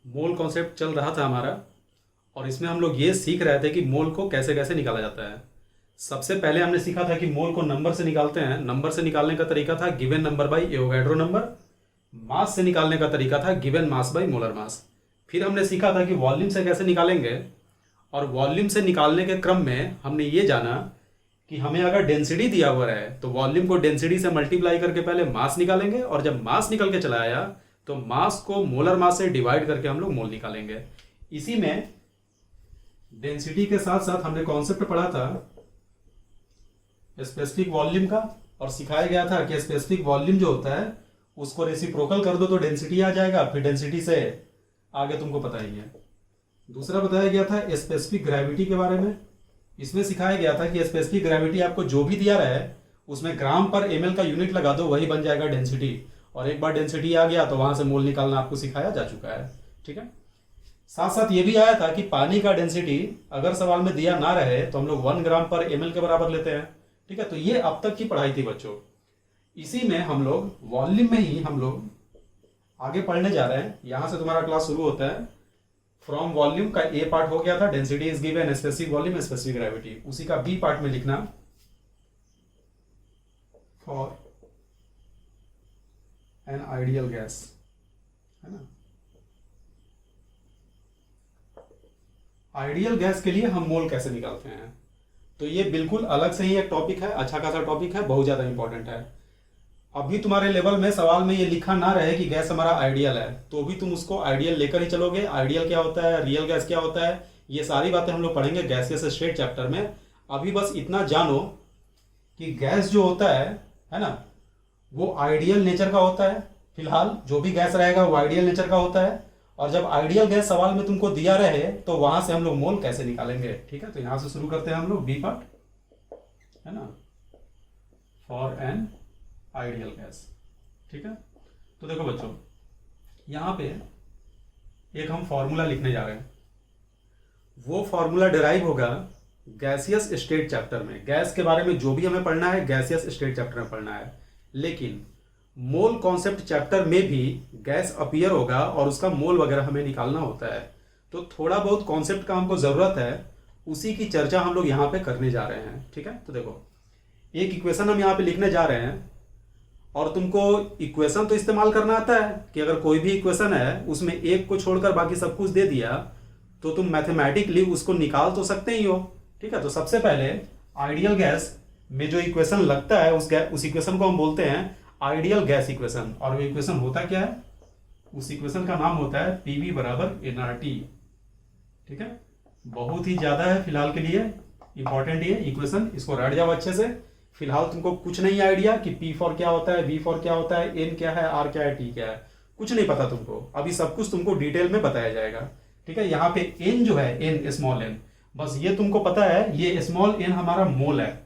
Mole concept चल रहा था हमारा, और इसमें हम लोग ये सीख रहे थे कि मोल को कैसे कैसे निकाला जाता है। सबसे पहले हमने सीखा था कि मोल को नंबर से निकालते हैं। नंबर से निकालने का तरीका था given number by Avogadro number. Mass से निकालने का तरीका था given mass by molar mass. फिर हमने सीखा था कि वॉल्यूम से कैसे निकालेंगे, और वॉल्यूम से निकालने के क्रम में हमने ये जाना कि हमें अगर डेंसिटी दिया हुआ है तो वॉल्यूम को डेंसिटी से मल्टीप्लाई करके पहले मास निकालेंगे, और जब मास निकल के चला आया तो मास को मोलर मास से डिवाइड करके हम लोग मोल निकालेंगे। इसी में डेंसिटी के साथ साथ हमने कॉन्सेप्ट पढ़ा था स्पेसिफिक वॉल्यूम का, और सिखाया गया था कि स्पेसिफिक वॉल्यूम जो होता है उसको रेसिप्रोकल कर दो तो डेंसिटी आ जाएगा, फिर डेंसिटी से आगे तुमको पता ही है। दूसरा बताया गया था स्पेसिफिक ग्रेविटी के बारे में। इसमें सिखाया गया था कि स्पेसिफिक ग्रेविटी आपको जो भी दिया रहा है उसमें ग्राम पर एमएल का यूनिट लगा दो, वही बन जाएगा डेंसिटी, और एक बार डेंसिटी आ गया तो वहां से मोल निकालना आपको सिखाया जा चुका है। ठीक है। साथ साथ ये भी आया था कि पानी का डेंसिटी अगर सवाल में दिया ना रहे तो हम लोग 1 ग्राम पर एमएल के बराबर लेते हैं। ठीक है। तो ये अब तक की पढ़ाई थी बच्चों। इसी में हम लोग वॉल्यूम में ही हम लोग आगे पढ़ने जा रहे हैं। यहां से तुम्हारा क्लास शुरू होता है। फ्रॉम वॉल्यूम का ए पार्ट हो गया था, density is given, specific volume, specific gravity. उसी का बी पार्ट में लिखना फॉर एन आइडियल गैस, है ना। आइडियल गैस के लिए हम मोल कैसे निकालते हैं, तो ये बिल्कुल अलग से ही एक टॉपिक है, अच्छा खासा टॉपिक है, बहुत ज्यादा इंपॉर्टेंट है। अभी तुम्हारे लेवल में सवाल में ये लिखा ना रहे कि गैस हमारा आइडियल है, तो भी तुम उसको आइडियल लेकर ही चलोगे। आइडियल क्या होता है, रियल गैस क्या होता है, ये सारी बातें हम लोग पढ़ेंगे गैसियस स्टेट चैप्टर में। अभी बस इतना जानो कि गैस जो होता है ना, वो आइडियल नेचर का होता है। फिलहाल जो भी गैस रहेगा वो आइडियल नेचर का होता है, और जब आइडियल गैस सवाल में तुमको दिया रहे तो वहां से हम लोग मोल कैसे निकालेंगे। ठीक है। तो यहां से शुरू करते हैं हम लोग बी पार्ट, है ना, फॉर एन आइडियल गैस। ठीक है। तो देखो बच्चों, यहां पे एक हम फॉर्मूला लिखने जा रहे हैं। वो फॉर्मूला डिराइव होगा गैसियस स्टेट चैप्टर में। गैस के बारे में जो भी हमें पढ़ना है गैसियस स्टेट चैप्टर में पढ़ना है, लेकिन मोल कॉन्सेप्ट चैप्टर में भी गैस अपीयर होगा और उसका मोल वगैरह हमें निकालना होता है। तो थोड़ा बहुत कॉन्सेप्ट का हमको जरूरत है, उसी की चर्चा हम लोग यहां पे करने जा रहे हैं। ठीक है। तो देखो, एक इक्वेशन हम यहां पे लिखने जा रहे हैं, और तुमको इक्वेशन तो इस्तेमाल करना आता है कि अगर कोई भी इक्वेशन है उसमें एक को छोड़कर बाकी सब कुछ दे दिया तो तुम मैथमेटिकली उसको निकाल तो सकते ही हो। ठीक है। तो सबसे पहले आइडियल गैस में जो इक्वेशन लगता है उस इक्वेशन को हम बोलते हैं आइडियल गैस इक्वेशन। और वो इक्वेशन होता क्या है, उस इक्वेशन का नाम होता है पीवी बराबर एनआरटी। ठीक है। बहुत ही ज्यादा है फिलहाल के लिए इंपॉर्टेंट ये इक्वेशन, इसको रट जाओ अच्छे से। फिलहाल तुमको कुछ नहीं आइडिया कि पी फॉर क्या होता है, वी फॉर क्या होता है, एन क्या है, आर क्या है, टी क्या है, कुछ नहीं पता तुमको। अभी सब कुछ तुमको डिटेल में बताया जाएगा। ठीक है। यहाँ पे एन जो है, एन स्मॉल एन, बस ये तुमको पता है, ये स्मॉल एन हमारा मोल है।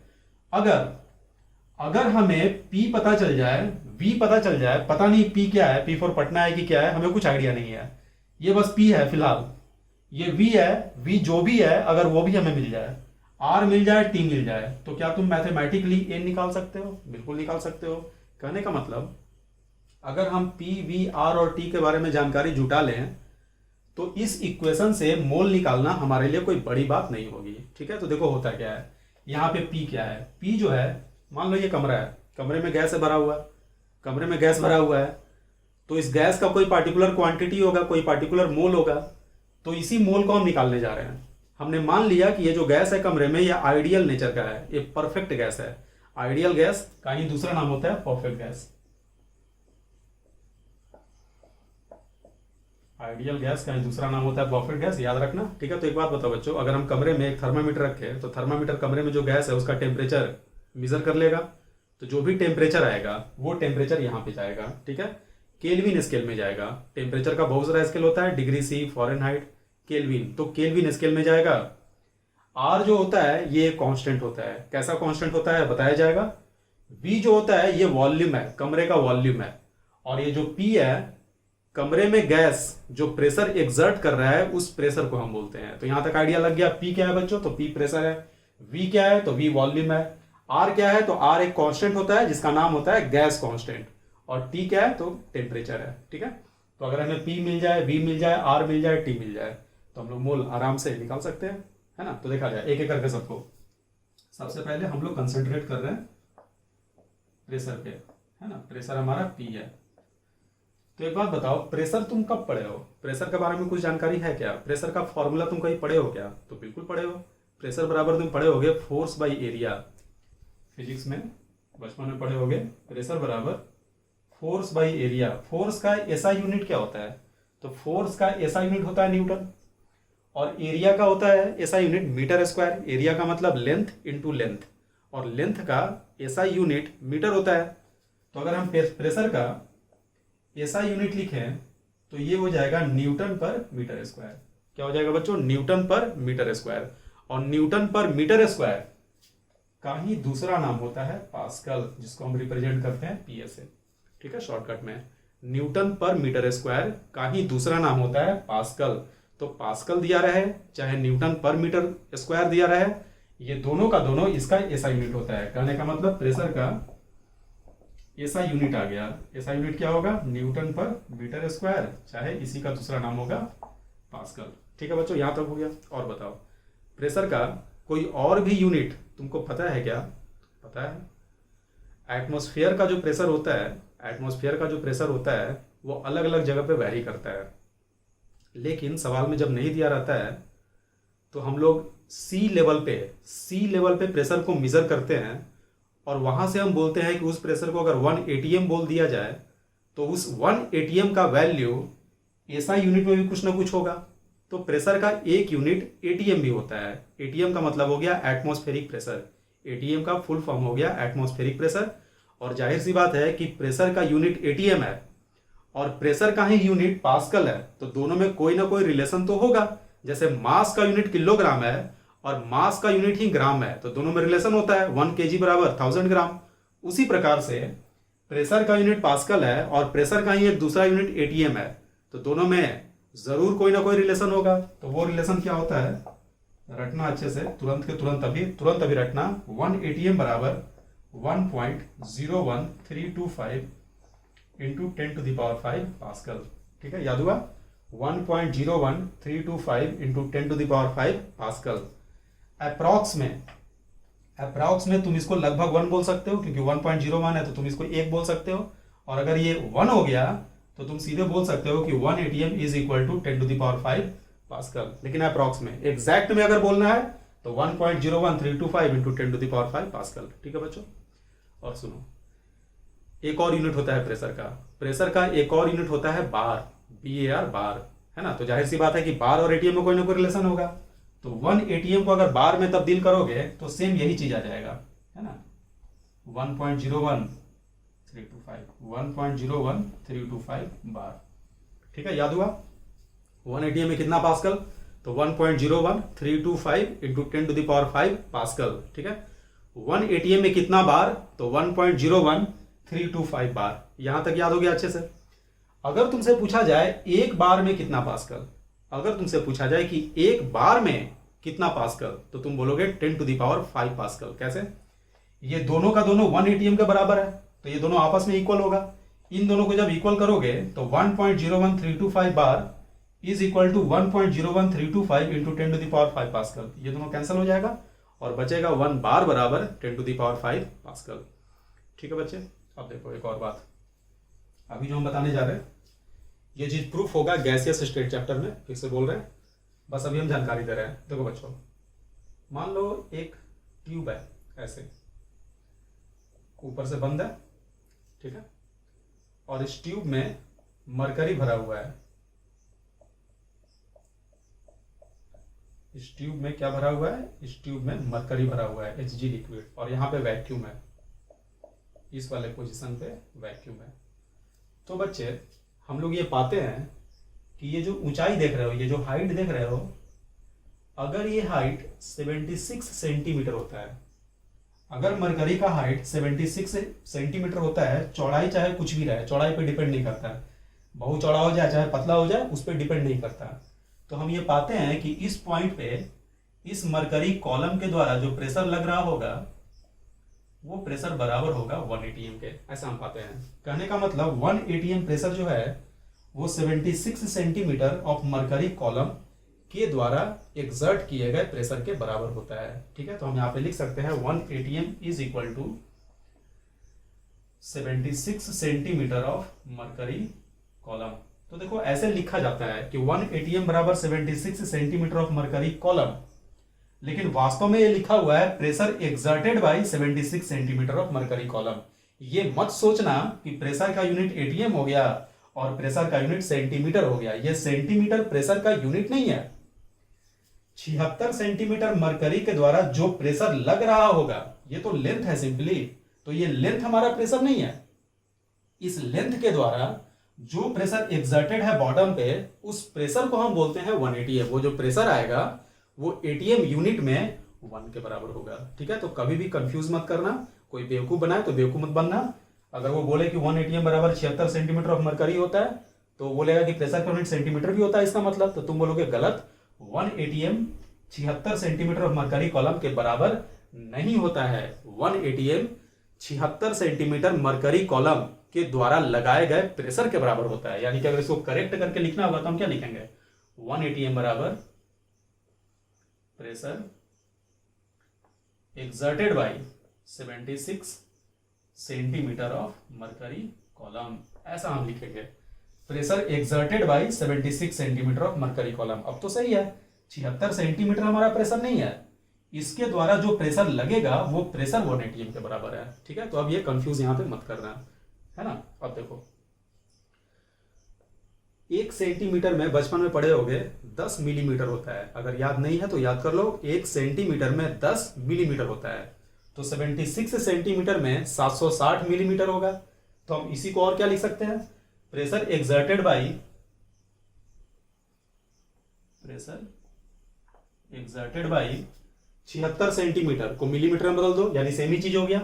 अगर हमें पी पता चल जाए, वी पता चल जाए, पता नहीं पी क्या है, पी फॉर पटना है कि क्या है, हमें कुछ आइडिया नहीं है, ये बस पी है फिलहाल, ये वी है, वी जो भी है अगर वो भी हमें मिल जाए, आर मिल जाए, टी मिल जाए, तो क्या तुम मैथमेटिकली एन निकाल सकते हो? बिल्कुल निकाल सकते हो। कहने का मतलब, अगर हम पी, वी, आर और टी के बारे में जानकारी जुटा लें तो इस इक्वेशन से मोल निकालना हमारे लिए कोई बड़ी बात नहीं होगी। ठीक है। तो देखो होता क्या है, यहाँ पे पी क्या है, पी जो है, मान लो ये कमरा है, कमरे में गैस भरा हुआ है, कमरे में गैस भरा हुआ है, तो इस गैस का कोई पार्टिकुलर क्वांटिटी होगा, कोई पार्टिकुलर मोल होगा, तो इसी मोल को हम निकालने जा रहे हैं। हमने मान लिया कि ये जो गैस है कमरे में, ये आइडियल नेचर का है, ये परफेक्ट गैस है। आइडियल गैस का ही दूसरा नाम होता है परफेक्ट गैस। आइडियल गैस का ही दूसरा नाम होता है परफेक्ट गैस, याद रखना। ठीक है। तो एक बात बताओ बच्चों, अगर हम कमरे में एक थर्मामीटर रखें तो थर्मामीटर कमरे में जो गैस है उसका टेम्परेचर मेजर कर लेगा, तो जो भी टेम्परेचर आएगा वो टेम्परेचर यहाँ पे जाएगा। ठीक है। केल्विन स्केल में जाएगा। टेम्परेचर का बहुत सारा स्केल होता है, डिग्री सी, फॉरेनहाइट, केल्विन, तो केल्विन स्केल में जाएगा। आर जो होता है ये कांस्टेंट होता है। कैसा कांस्टेंट होता है बताया जाएगा। वी जो होता है ये वॉल्यूम है, कमरे का वॉल्यूम है। और ये जो पी है, कमरे में गैस जो प्रेशर एक्सर्ट कर रहा है उस प्रेशर को हम बोलते हैं। तो यहां तक आइडिया लग गया। पी क्या है बच्चों, तो पी प्रेशर है। वी क्या है, तो वी वॉल्यूम है। आर क्या है, तो आर एक कांस्टेंट होता है जिसका नाम होता है गैस कांस्टेंट। और टी क्या है, तो टेम्परेचर है। ठीक है। तो अगर हमें P मिल जाए, V मिल जाए, R मिल जाए, T मिल जाए, तो हम लोग मोल आराम से निकाल सकते हैं, है ना। तो देखा जाए एक एक करके सबको। सबसे पहले हम लोग कंसंट्रेट कर रहे हैं प्रेशर पे, है ना। प्रेशर हमारा P है। तो एक बात बताओ, प्रेशर तुम कब पढ़े हो? प्रेशर के बारे में कुछ जानकारी है क्या? प्रेशर का फॉर्मूला तुम कहीं पढ़े हो क्या? तो बिल्कुल पढ़े हो। प्रेशर बराबर तुम पढ़े होगे फोर्स बाई एरिया। फिजिक्स में बचपन में पढ़े होगे प्रेशर बराबर फोर्स बाई एरिया। फोर्स का एसआई यूनिट क्या होता है? तो फोर्स का एसआई यूनिट होता है न्यूटन, और एरिया का होता है SI unit metre square. Area का मतलब लेंथ इंटू लेंथ, और लेंथ का एसआई यूनिट मीटर होता है। तो अगर हम प्रेशर का एसआई यूनिट लिखें तो ये हो जाएगा न्यूटन पर मीटर स्क्वायर। क्या हो जाएगा बच्चों? न्यूटन पर मीटर स्क्वायर। और न्यूटन पर मीटर स्क्वायर का ही दूसरा नाम होता है पास्कल, जिसको हम रिप्रेजेंट करते हैं पीएस से। ठीक है, शॉर्टकट में न्यूटन पर मीटर स्क्वायर का ही दूसरा नाम होता है पास्कल। तो पास्कल दिया रहे चाहे न्यूटन पर मीटर स्क्वायर दिया रहे, ये दोनों का दोनों इसका एसआई यूनिट होता है। कहने का मतलब प्रेशर का एसआई यूनिट आ गया। एसआई यूनिट क्या होगा? न्यूटन पर मीटर स्क्वायर, चाहे इसी का दूसरा नाम होगा पास्कल। ठीक है बच्चों, यहां तक हो गया। और बताओ, प्रेशर का कोई और भी यूनिट तुमको पता है क्या? पता है। एटमॉस्फेयर का जो प्रेशर होता है, एटमॉस्फेयर का जो प्रेशर होता है वो अलग अलग जगह पे वैरी करता है, लेकिन सवाल में जब नहीं दिया रहता है तो हम लोग सी लेवल पे प्रेशर को मेजर करते हैं, और वहां से हम बोलते हैं कि उस प्रेशर को अगर 1 एटीएम बोल दिया जाए तो उस 1 एटीएम का वैल्यू एसआई यूनिट में भी कुछ ना कुछ होगा। तो प्रेशर का एक यूनिट एटीएम भी होता है। एटीएम का मतलब हो गया एटमॉस्फेरिक प्रेशर। एटीएम का फुल फॉर्म हो गया एटमॉस्फेरिक प्रेशर। और जाहिर सी बात है कि प्रेशर का यूनिट एटीएम है और प्रेशर का ही यूनिट पास्कल है, तो दोनों में कोई ना कोई रिलेशन तो होगा। जैसे मास का यूनिट किलोग्राम है और मास का यूनिट ही ग्राम है, तो दोनों में रिलेशन होता है 1 kg बराबर 1000 ग्राम। उसी प्रकार से प्रेशर का यूनिट पास्कल है और प्रेशर का ही एक दूसरा यूनिट एटीएम है, तो दोनों में जरूर कोई ना कोई रिलेशन होगा। तो वो रिलेशन क्या होता है, रटना अच्छे से, तुरंत के तुरंत अभी रटना। 1 एटीएम बराबर 1.01325 इंटू 10⁵ पास्कल। ठीक है, याद हुआ? 1.01325 इंटू 10⁵ पास्कल। अप्रॉक्स में तुम इसको लगभग 1 बोल सकते हो, क्योंकि 1.01 है तो तुम इसको 1 बोल सकते हो। और अगर ये 1 हो गया तो तुम सीधे बोल सकते हो कि 1 ATM is equal to 10⁵ pascal. लेकिन अप्रॉक्स में, एग्जैक्ट में अगर बोलना है तो 1.01325 इंटू 10⁵ पास्कल। ठीक है बच्चों, और सुनो, एक और यूनिट होता है प्रेशर का। प्रेशर का एक और यूनिट होता है बार, BAR, बार, है ना। तो जाहिर सी बात है कि बार और एटीएम में कोई ना कोई रिलेशन होगा। तो 1 एटीएम को अगर बार में तब्दील करोगे तो सेम यही चीज आ जाएगा, है ना। 1.01325 बार। ठीक है, याद हुआ? 1 एटीएम में कितना पास्कल? तो 1.01325 इंटू 10⁵ पास्कल। ठीक है, 1 एटीएम में कितना बार? तो 1.01325 बार। यहां तक याद हो गया अच्छे से। अगर तुमसे पूछा जाए एक बार में कितना पास्कल, अगर तुमसे पूछा जाए कि एक बार में कितना पास्कल, तो तुम बोलोगे 10⁵ पास्कल। कैसे? ये दोनों का दोनों 1 एटीएम के बराबर है, तो ये दोनों आपस में इक्वल होगा। इन दोनों को जब इक्वल करोगे तो 1.01325 bar is equal to 1.01325 into 10⁵ pascal. ये दोनों कैंसिल हो जाएगा और बचेगा 1 बार बराबर 10⁵ पास्कल। ठीक है बच्चे, अब देखो एक और बात, अभी जो हम बताने जा रहे हैं ये चीज प्रूफ होगा गैसियस स्टेट चैप्टर में। फिर से बोल रहे हैं, बस अभी हम जानकारी दे रहे हैं। देखो बच्चों, मान लो एक ट्यूब है, ऐसे ऊपर से बंद है, ठीक है, और इस ट्यूब में मरकरी भरा हुआ है। इस ट्यूब में क्या भरा हुआ है? इस ट्यूब में मरकरी भरा हुआ है, Hg लिक्विड, और यहाँ पे वैक्यूम है, इस वाले पोजीशन पे वैक्यूम है। तो बच्चे, हम लोग ये पाते हैं कि ये जो ऊंचाई देख रहे हो, ये जो हाइट देख रहे हो, अगर ये हाइट 76 सेंटीमीटर होता है, अगर मरकरी का हाइट 76 सेंटीमीटर होता है, चौड़ाई चाहे कुछ भी रहे, चौड़ाई पे डिपेंड नहीं करता है, बहुत चौड़ा हो जाए चाहे पतला हो जाए, उस पर डिपेंड नहीं करता। तो हम ये पाते हैं कि इस पॉइंट पे इस मरकरी कॉलम के द्वारा जो प्रेशर लग रहा होगा वो प्रेशर बराबर होगा 1 एटीएम के, ऐसा हम पाते हैं। कहने का मतलब 1 एटीएम प्रेशर जो है वो 76 सेंटीमीटर ऑफ मरकरी कॉलम के द्वारा एग्जर्ट किए गए प्रेशर के बराबर होता है। ठीक है, तो हम यहाँ पे लिख सकते हैं 1 ATM is equal to 76 centimetre of mercury column. तो देखो ऐसे लिखा जाता है कि 1 ATM बराबर 76 सेंटीमीटर ऑफ मरकरी कॉलम, लेकिन वास्तव में ये लिखा हुआ है pressure exerted by 76 centimetre of mercury column. ये मत सोचना कि प्रेशर का यूनिट ATM हो गया और प्रेशर का यूनिट सेंटीमीटर हो गया। ये सेंटीमीटर प्रेशर का यूनिट नहीं है। 76 सेंटीमीटर मरकरी के द्वारा जो प्रेशर लग रहा होगा, ये तो लेंथ है सिंपली, तो ये लेंथ हमारा प्रेशर नहीं है। इस लेंथ के द्वारा जो प्रेशर एक्सर्टेड है बॉटम पे, उस प्रेशर को हम बोलते हैं 1 ATM। वो जो प्रेशर आएगा वो ATM यूनिट में 1 के बराबर होगा। ठीक है, तो कभी भी कंफ्यूज मत करना। कोई बेवकूफ बनाए तो बेवकूफ मत बनना। अगर वो बोले कि 1 ATM बराबर 76 सेंटीमीटर ऑफ मरकरी होता है, तो बोलेगा कि प्रेशर का यूनिट सेंटीमीटर भी होता है इसका मतलब, तो तुम बोलोगे गलत। 1 ATM 76 centimetre of mercury column के बराबर नहीं होता है। 1 ATM 76 सेंटीमीटर मरकरी कॉलम के द्वारा लगाए गए प्रेशर के बराबर होता है। यानी कि अगर इसको करेक्ट करके लिखना होगा तो हम क्या लिखेंगे, 1 ATM बराबर pressure exerted by 76 centimetre of mercury column, ऐसा हम लिखेंगे। Pressure exerted by 76 centimetre of mercury column. अब तो सही है, 76 सेंटीमीटर हमारा प्रेशर नहीं है, इसके द्वारा जो प्रेशर लगेगा वो प्रेशर 1 ATM के बराबर है। ठीक है, तो अब ये कंफ्यूज यहां पे मत करना, है ना। अब देखो 1 सेंटीमीटर में बचपन में पढ़े होगे 10 मिलीमीटर होता है। अगर याद नहीं है तो याद कर लो, 1 सेंटीमीटर में 10 मिलीमीटर होता है। तो 76 सेंटीमीटर में 760 मिलीमीटर होगा। तो हम इसी को और क्या लिख सकते हैं, प्रेशर एक्सर्टेड बाय 76 सेंटीमीटर को मिलीमीटर में बदल दो, यानी सेम ही चीज हो गया।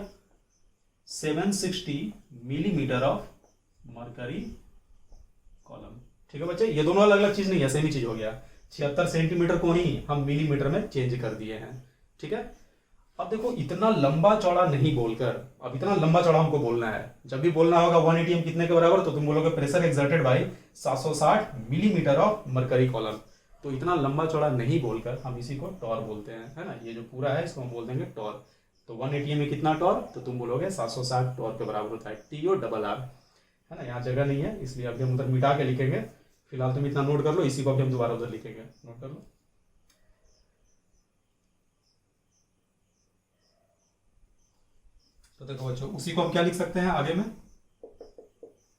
760 मिलीमीटर ऑफ मरकरी कॉलम। ठीक है बच्चे, ये दोनों अलग अलग चीज नहीं है, सेम ही चीज हो गया। 76 सेंटीमीटर को ही हम मिलीमीटर में चेंज कर दिए हैं। ठीक है, अब देखो इतना लंबा चौड़ा नहीं बोलकर, अब इतना लंबा चौड़ा हमको बोलना है। जब भी बोलना होगा 1 ATM कितने के बराबर, तो तुम बोलोगे pressure exerted by 760 millimetre of mercury column. तो इतना लंबा चौड़ा नहीं बोलकर हम इसी को टॉर बोलते हैं, है ना। ये जो पूरा है इसको हम बोल देंगे टॉर। तो 1 ATM में कितना टॉर, तो तुम बोलोगे 760 टॉर के बराबर होता है, TORR, है ना। यहाँ जगह नहीं है इसलिए अभी हम उधर मिटा के लिखेंगे। फिलहाल तुम इतना नोट कर लो, इसी को अभी हम दोबारा उधर लिखेंगे, नोट कर लो। तो देखो बच्चों, उसी को हम क्या लिख सकते हैं आगे में,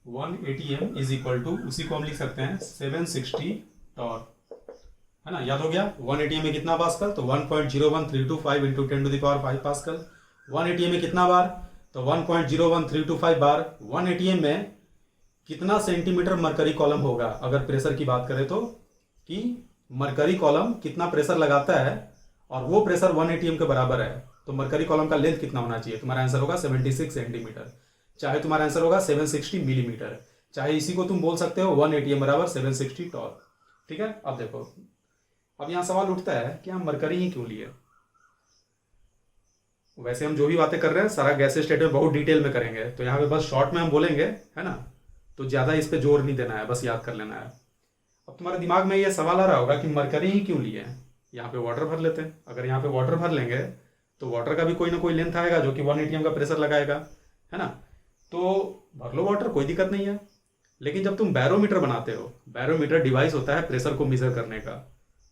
1 ATM इज इक्वल टू, उसी को हम लिख सकते हैं 760 टॉर, है ना। याद हो गया 1 ATM में कितना पास्कल, तो 1.01325 into 10 to the power 5 pascal. 1 ATM में कितना बार, तो 1.01325 बार। 1 ATM में कितना सेंटीमीटर मरकरी कॉलम होगा, अगर प्रेशर की बात करें तो, कि मरकरी कॉलम कितना प्रेशर लगाता है और वो प्रेशर 1 ATM के बराबर है, तो मरकरी कॉलम का लेंथ कितना होना चाहिए। तुम्हारा आंसर होगा 76 सेंटीमीटर, चाहे तुम्हारा आंसर होगा 760 मिलीमीटर, चाहे इसी को तुम बोल सकते हो 1 ATM बराबर 760 टॉर। ठीक है, अब देखो, अब यहां सवाल उठता है कि हम मरकरी ही क्यों लिए। वैसे हम जो भी बातें कर रहे हैं सारा गैस स्टेट में बहुत डिटेल में करेंगे, तो यहाँ पे बस शॉर्ट में हम बोलेंगे, है ना। तो ज्यादा इस पे जोर नहीं देना है, बस याद कर लेना है। अब तुम्हारे दिमाग में ये सवाल आ रहा होगा कि मरकरी ही क्यों लिए हैं, यहाँ पे वाटर भर लेते हैं। अगर यहाँ पे वाटर भर लेंगे तो वाटर का भी कोई ना कोई लेंथ आएगा जो कि 1 ATM का प्रेशर लगाएगा, है ना। तो भर लो वाटर, कोई दिक्कत नहीं है। लेकिन जब तुम बैरोमीटर बनाते हो, बैरोमीटर डिवाइस होता है प्रेशर को मेजर करने का,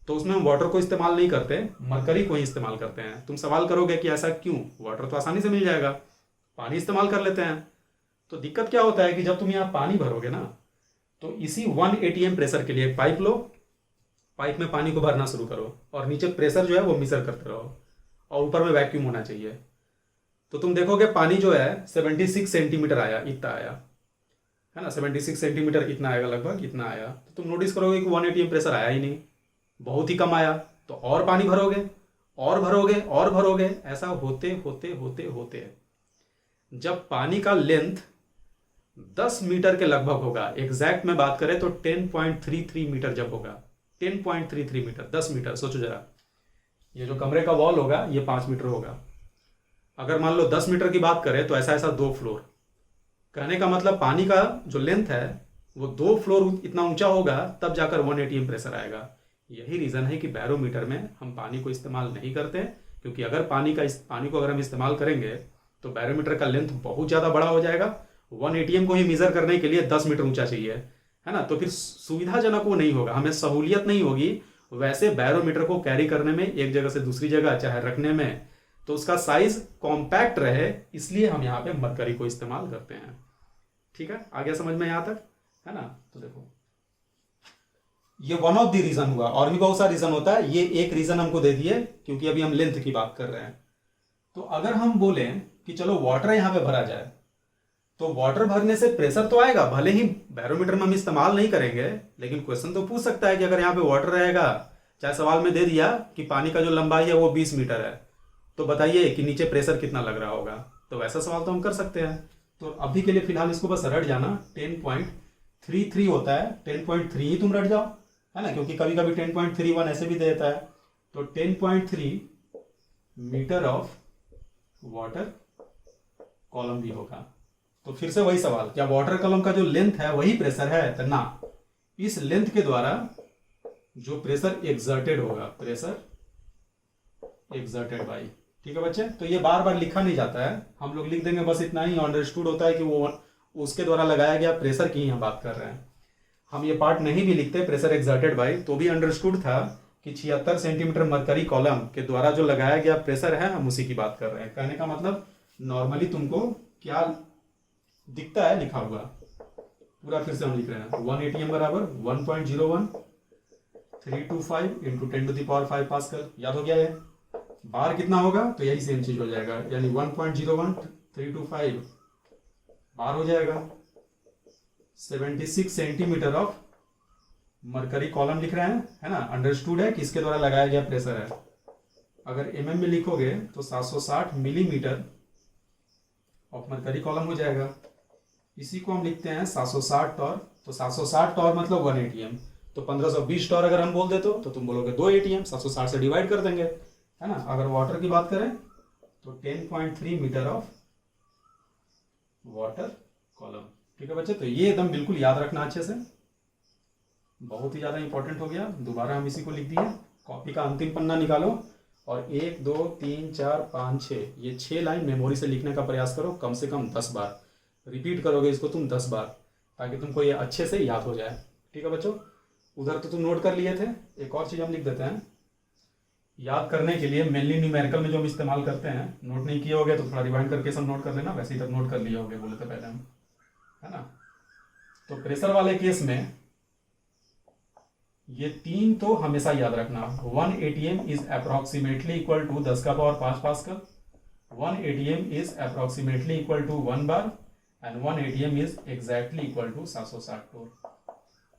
तो उसमें हम वाटर को इस्तेमाल नहीं करते, मरकरी को ही इस्तेमाल करते हैं। तुम सवाल करोगे कि ऐसा क्यों, वाटर तो आसानी से मिल जाएगा, पानी इस्तेमाल कर लेते हैं। तो दिक्कत क्या होता है कि जब तुम यहाँ पानी भरोगे ना, तो इसी 1 ATM प्रेशर के लिए एक पाइप लो, पाइप में पानी को भरना शुरू करो और नीचे प्रेशर जो है वो मेजर करते रहो, और ऊपर में वैक्यूम होना चाहिए। तो तुम देखोगे पानी जो है 76 सेंटीमीटर आया, इतना आया, है ना। 76 सेंटीमीटर इतना आएगा, लगभग इतना आया। तो तुम नोटिस करोगे कि 1 ATM प्रेशर आया ही नहीं, बहुत ही कम आया। तो और पानी भरोगे और भरोगे और भरोगे, ऐसा होते होते होते होते जब पानी का लेंथ 10 मीटर के लगभग होगा, एग्जैक्ट में बात करें तो 10.33 मीटर जब होगा, 10.33 मीटर, 10 मीटर। सोचो जरा, ये जो कमरे का वॉल होगा ये 5 मीटर होगा। अगर मान लो 10 मीटर की बात करें तो ऐसा ऐसा 2 फ्लोर। कहने का मतलब पानी का जो लेंथ है वो 2 फ्लोर इतना ऊंचा होगा तब जाकर 1 एटीएम प्रेशर आएगा। यही रीज़न है कि बैरोमीटर में हम पानी को इस्तेमाल नहीं करते, क्योंकि अगर पानी को अगर हम इस्तेमाल करेंगे तो बैरोमीटर का लेंथ बहुत ज़्यादा बड़ा हो जाएगा। 1 एटीएम को ही मेज़र करने के लिए 10 मीटर ऊंचा चाहिए, है ना, तो फिर सुविधाजनक वो नहीं होगा, हमें सहूलियत नहीं होगी वैसे बैरोमीटर को कैरी करने में, एक जगह से दूसरी जगह चाहे रखने में, तो उसका साइज कॉम्पैक्ट रहे, इसलिए हम यहाँ पे मरकरी को इस्तेमाल करते हैं। ठीक है, आ गया समझ में यहाँ तक, है ना। तो देखो ये वन ऑफ द रीजन हुआ, और भी बहुत सा रीजन होता है, ये एक रीजन हमको दे दिए क्योंकि अभी हम लेंथ की बात कर रहे हैं। तो अगर हम बोलें कि चलो वाटर यहाँ पे भरा जाए, तो वाटर भरने से प्रेशर तो आएगा, भले ही बैरोमीटर में हम इस्तेमाल नहीं करेंगे, लेकिन क्वेश्चन तो पूछ सकता है कि अगर यहाँ पे वाटर रहेगा, चाहे सवाल में दे दिया कि पानी का जो लंबाई है वो 20 मीटर है, तो बताइए कि नीचे प्रेशर कितना लग रहा होगा, तो वैसा सवाल तो हम कर सकते हैं। तो अभी के लिए फिलहाल इसको बस रट जाना, 10.33 होता है, 10.3 ही तुम रट जाओ, है ना, क्योंकि कभी कभी 10.31 ऐसे भी देता है। तो 10.3 मीटर ऑफ वाटर कॉलम भी होगा। तो फिर से वही सवाल, क्या वाटर कॉलम का जो लेंथ है वही प्रेशर है? तो ना, इस लेंथ के द्वारा जो प्रेशर एक्सर्टेड होगा, प्रेशर एक्सर्टेड बाई, ठीक है बच्चे। तो ये बार बार लिखा नहीं जाता है, हम लोग लिख देंगे बस इतना ही, अंडरस्टूड होता है कि वो उसके द्वारा लगाया गया प्रेशर की हम बात कर रहे हैं। हम ये पार्ट नहीं भी लिखते प्रेशर एक्सर्टेड बाई, तो भी अंडरस्टूड था कि 76 सेंटीमीटर मरकरी कॉलम के द्वारा जो लगाया गया प्रेशर है, हम उसी की बात कर रहे हैं। कहने का मतलब नॉर्मली तुमको क्या दिखता है लिखा हुआ, पूरा फिर से हम लिख रहे हैं। 1 एटीएम बराबर 1.01325 इंटू 10⁵ पास्कल। याद हो गया है? बार कितना होगा? तो यही सेम चीज हो जाएगा, यानी 1.01325 बार हो जाएगा। 76 सेंटीमीटर ऑफ मरकरी कॉलम लिख रहे हैं, है ना। अंडरस्टूड है कि इसके द्वारा लगाया गया प्रेशर है। अगर एमएम में लिखोगे तो 760 मिलीमीटर ऑफ मरकरी कॉलम हो जाएगा। इसी को हम लिखते हैं 760 टॉर। तो 760 टॉर मतलब 1 एटीएम। तो 1520 टॉर अगर हम बोल देते तो तुम बोलोगे 2 एटीएम, 760 से डिवाइड कर देंगे, है ना। अगर वाटर की बात करें तो 10.3 मीटर ऑफ वाटर कॉलम। ठीक है बच्चे, तो ये एकदम बिल्कुल याद रखना अच्छे से, बहुत ही ज्यादा इंपॉर्टेंट हो गया। दोबारा हम इसी को लिख दिए। कॉपी का अंतिम पन्ना निकालो और 1 2 3 4 5 6 ये 6 लाइन मेमोरी से लिखने का प्रयास करो, कम से कम 10 बार रिपीट करोगे इसको तुम 10 बार, ताकि तुमको ये अच्छे से याद हो जाए। ठीक है बच्चों, उधर तो तुम नोट कर लिए थे, एक और चीज हम लिख देते हैं याद करने के लिए। मेनली न्यूमेरिकल में जो हम इस्तेमाल करते हैं, नोट नहीं किए होगे तो थोड़ा रिवाइंड करके सब नोट कर लेना, वैसे ही तक नोट कर लिए होगे बोले थे पहले हम, है ना। तो प्रेशर वाले केस में ये 3 तो हमेशा याद रखना। 1 ATM is approximately equal to 10⁵ pascal, 1 ATM is approximately equal to 1 bar and 1 ATM is exactly equal to 760 torr.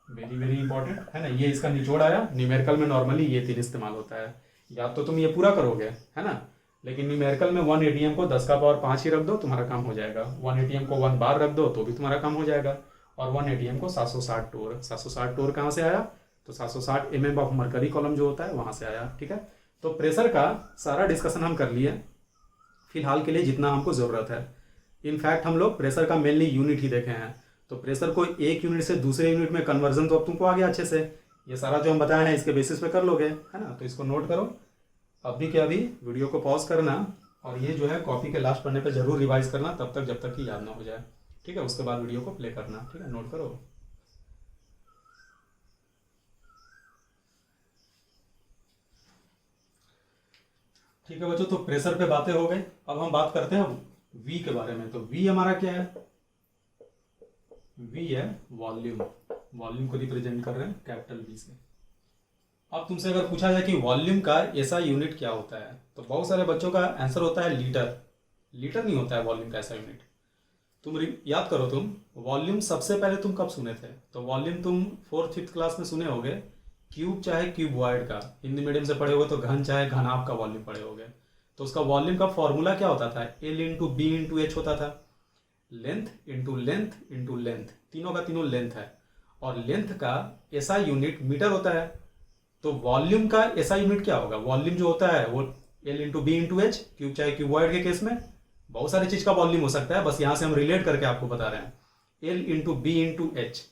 Very very important, है ना। ये इसका निचोड़ आया। न्यूमेरिकल में नॉर्मली ये 3 इस्तेमाल होता है, या तो तुम ये पूरा करोगे, है ना, लेकिन न्यूमेरिकल में 1 एटीएम को 10⁵ ही रख दो, तुम्हारा काम हो जाएगा। 1 एटीएम को 1 बार रख दो तो भी तुम्हारा काम हो जाएगा। और 1 एटीएम को 760 टोर। 760 टोर कहाँ से आया? तो 760 mm ऑफ मरकरी कॉलम जो होता है वहां से आया। ठीक है, तो प्रेशर का सारा डिस्कशन हम कर लिए फिलहाल के लिए, जितना हमको जरूरत है। इनफैक्ट हम लोग प्रेशर का मेनली यूनिट ही देखे हैं, तो प्रेशर को एक यूनिट से दूसरे यूनिट में कन्वर्जन तो अब तुमको आ गया अच्छे से। ये सारा जो हम बताए हैं इसके बेसिस पे कर लोगे, है ना। तो इसको नोट करो, अभी के अभी वीडियो को पॉज करना और ये जो है कॉपी के लास्ट पन्ने पे जरूर रिवाइज करना, तब तक जब तक कि याद ना हो जाए। ठीक है, उसके बाद वीडियो को प्ले करना। ठीक है, नोट करो। ठीक है बच्चों, तो प्रेशर पे बातें हो गई। अब हम बात करते हैं वी के बारे में। तो वी हमारा क्या है? वी है वॉल्यूम। वॉल्यूम को रिप्रेजेंट कर रहे हैं कैपिटल वी से। अब तुमसे अगर पूछा जाए कि वॉल्यूम का ऐसा यूनिट क्या होता है, तो बहुत सारे बच्चों का आंसर होता है लीटर। लीटर नहीं होता है वॉल्यूम का ऐसा यूनिट। तुम याद करो, तुम वॉल्यूम सबसे पहले तुम कब सुने थे? तो वॉल्यूम तुम 4th 5th क्लास में सुने होगे, क्यूब चाहे क्यूबॉइड का, हिंदी मीडियम से पढ़े होगे तो घन चाहे घनाभ का वॉल्यूम पढ़े होगे। तो उसका वॉल्यूम का फॉर्मूला क्या होता था? L into B into H होता था। Length into length into length, तीनों का तीनों लेंथ है, और लेंथ का ऐसा यूनिट मीटर होता है। तो वॉल्यूम का ऐसा यूनिट क्या होगा? वॉल्यूम जो होता है वो L into B into H, cube चाहे क्यूबॉइड के केस में बहुत सारी चीज का वॉल्यूम हो सकता है, बस यहां से हम रिलेट करके आपको बता रहे हैं। L into B into H,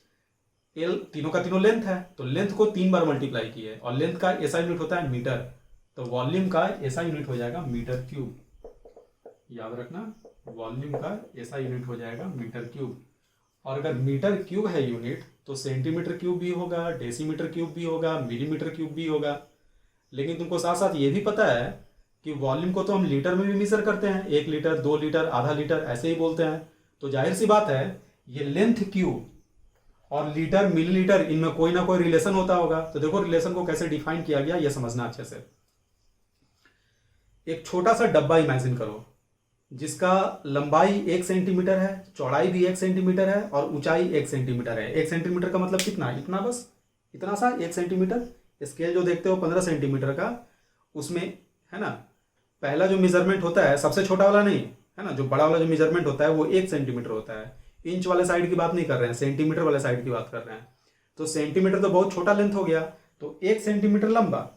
L तीनों का तीनों लेंथ है, तो लेंथ को 3 बार मल्टीप्लाई किए, और लेंथ का ऐसा यूनिट होता है मीटर, तो वॉल्यूम का ऐसा यूनिट हो जाएगा मीटर क्यूब। याद रखना, वॉल्यूम का ऐसा यूनिट हो जाएगा मीटर क्यूब। और अगर मीटर क्यूब है यूनिट, तो सेंटीमीटर क्यूब भी होगा, डेसीमीटर क्यूब भी होगा, मिलीमीटर क्यूब भी होगा। लेकिन तुमको साथ साथ ये भी पता है कि वॉल्यूम को तो हम लीटर में भी मेजर करते हैं, 1 लीटर, 2 लीटर, आधा लीटर, ऐसे ही बोलते हैं। तो जाहिर सी बात है ये लेंथ क्यूब और लीटर मिलीलीटर, इनमें कोई ना कोई रिलेशन होता होगा। तो देखो रिलेशन को कैसे डिफाइन किया गया, ये समझना अच्छे से। एक छोटा सा डब्बा इमेजिन करो जिसका लंबाई 1 सेंटीमीटर है, चौड़ाई भी 1 सेंटीमीटर है, और ऊंचाई 1 सेंटीमीटर है। 1 सेंटीमीटर का मतलब कितना, इतना, बस इतना सा 1 सेंटीमीटर। स्केल जो देखते हो 15 सेंटीमीटर का, उसमें है ना पहला जो मेजरमेंट होता है, सबसे छोटा वाला नहीं है ना, जो बड़ा वाला जो मेजरमेंट होता है वो 1 सेंटीमीटर होता है। इंच वाले साइड की बात नहीं कर रहे हैं, सेंटीमीटर वाले साइड की बात कर रहे हैं। तो सेंटीमीटर तो बहुत छोटा लेंथ हो गया, तो 1 सेंटीमीटर लंबा,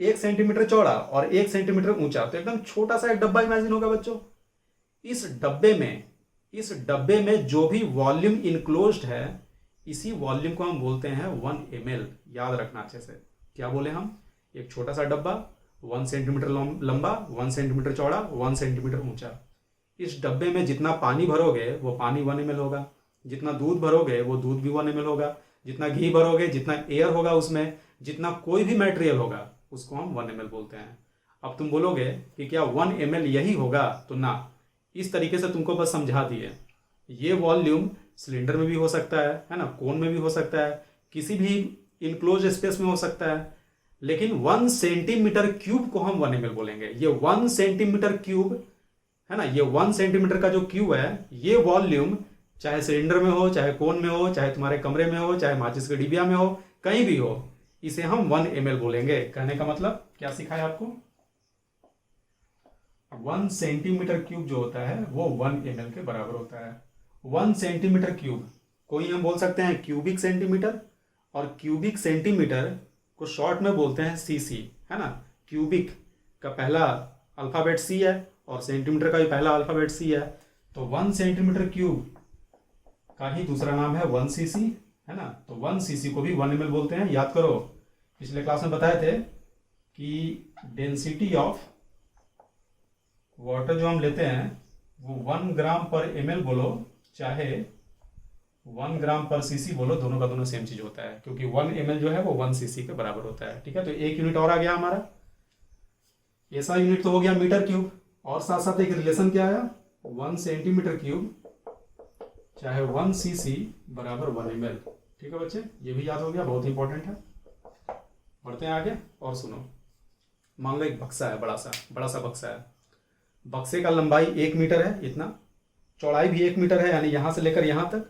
1 सेंटीमीटर चौड़ा और 1 सेंटीमीटर ऊंचा, तो एकदम छोटा सा एक डब्बा इमेजिन होगा बच्चों। इस डब्बे में जो भी वॉल्यूम इनक्लोज्ड है, इसी वॉल्यूम को हम बोलते हैं 1 ml। याद रखना अच्छे से, क्या बोले हम, एक छोटा सा डब्बा 1 सेंटीमीटर लंबा, 1 सेंटीमीटर चौड़ा, 1 सेंटीमीटर ऊंचा। इस डब्बे में जितना पानी भरोगे वो पानी 1 ml होगा, जितना दूध भरोगे वो दूध भी 1 ml होगा, जितना घी भरोगे, जितना एयर होगा उसमें, जितना कोई भी मटेरियल होगा, उसको हम 1 ml बोलते हैं। अब तुम बोलोगे कि क्या 1 ml यही होगा, तो ना, इस तरीके से तुमको बस समझा दिए। ये वॉल्यूम सिलेंडर में भी हो सकता है ना, कोन में भी हो सकता है, किसी भी इनक्लोज स्पेस में हो सकता है, लेकिन 1 सेंटीमीटर क्यूब को हम 1 ml बोलेंगे। ये 1 सेंटीमीटर क्यूब है ना, ये 1 सेंटीमीटर का जो क्यूब है, ये वॉल्यूम चाहे सिलेंडर में हो, चाहे कोन में हो, चाहे तुम्हारे कमरे में हो, चाहे माचिस के डिबिया में हो, कहीं भी हो, इसे हम 1 ml बोलेंगे। कहने का मतलब क्या सिखाया आपको, 1 सेंटीमीटर क्यूब जो होता है वो 1 ml के बराबर होता है। 1 सेंटीमीटर क्यूब कोई हम बोल सकते हैं क्यूबिक सेंटीमीटर, और क्यूबिक सेंटीमीटर को शॉर्ट में बोलते हैं सीसी, है ना। क्यूबिक का पहला अल्फाबेट सी है और सेंटीमीटर का भी पहला अल्फाबेट सी है, तो 1 सेंटीमीटर क्यूब का ही दूसरा नाम है 1 cc, है ना। तो 1 cc को भी 1 ml बोलते हैं। याद करो, पिछले क्लास में बताए थे कि डेंसिटी ऑफ वाटर जो हम लेते हैं वो 1 ग्राम पर ml बोलो, चाहे 1 ग्राम पर cc बोलो, दोनों का दोनों सेम चीज होता है, क्योंकि 1 ml जो है वो 1 cc के बराबर होता है। ठीक है, तो एक यूनिट और आ गया हमारा, ऐसा यूनिट तो हो गया मीटर क्यूब, और साथ साथ एक रिलेशन क्या आया, 1 सेंटीमीटर क्यूब चाहे 1 cc बराबर 1 ml। ठीक है बच्चे, ये भी याद हो गया, बहुत इंपॉर्टेंट है। बढ़ते हैं आगे और सुनो। मान लो एक बक्सा है, बड़ा सा बक्सा है। बक्से का लंबाई 1 मीटर है, इतना, चौड़ाई भी 1 मीटर है, यानी यहां से लेकर यहां तक,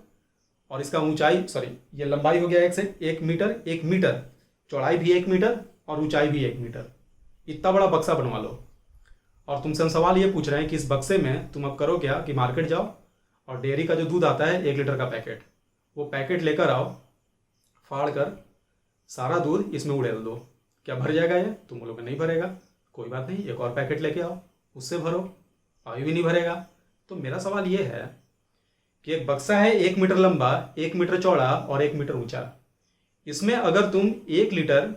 और इसका ऊंचाई, सॉरी, ये लंबाई हो गया 1 मीटर, 1 मीटर, चौड़ाई भी 1 मीटर और ऊंचाई भी 1 मीटर। इतना बड़ा बक्सा बनवा लो, और तुमसे हम सवाल ये पूछ रहे हैं कि इस बक्से में तुम अब करो क्या कि मार्केट जाओ और डेयरी का जो दूध आता है 1 लीटर का पैकेट, वो पैकेट लेकर आओ, फाड़ कर सारा दूध इसमें उड़ेल दो। क्या भर जाएगा ये? तुम बोलोगे नहीं भरेगा, कोई बात नहीं, एक और पैकेट लेके आओ, उससे भरो, अभी भी नहीं भरेगा। तो मेरा सवाल ये है कि एक बक्सा है 1 मीटर लंबा, 1 मीटर चौड़ा और 1 मीटर ऊंचा। इसमें अगर तुम 1 लीटर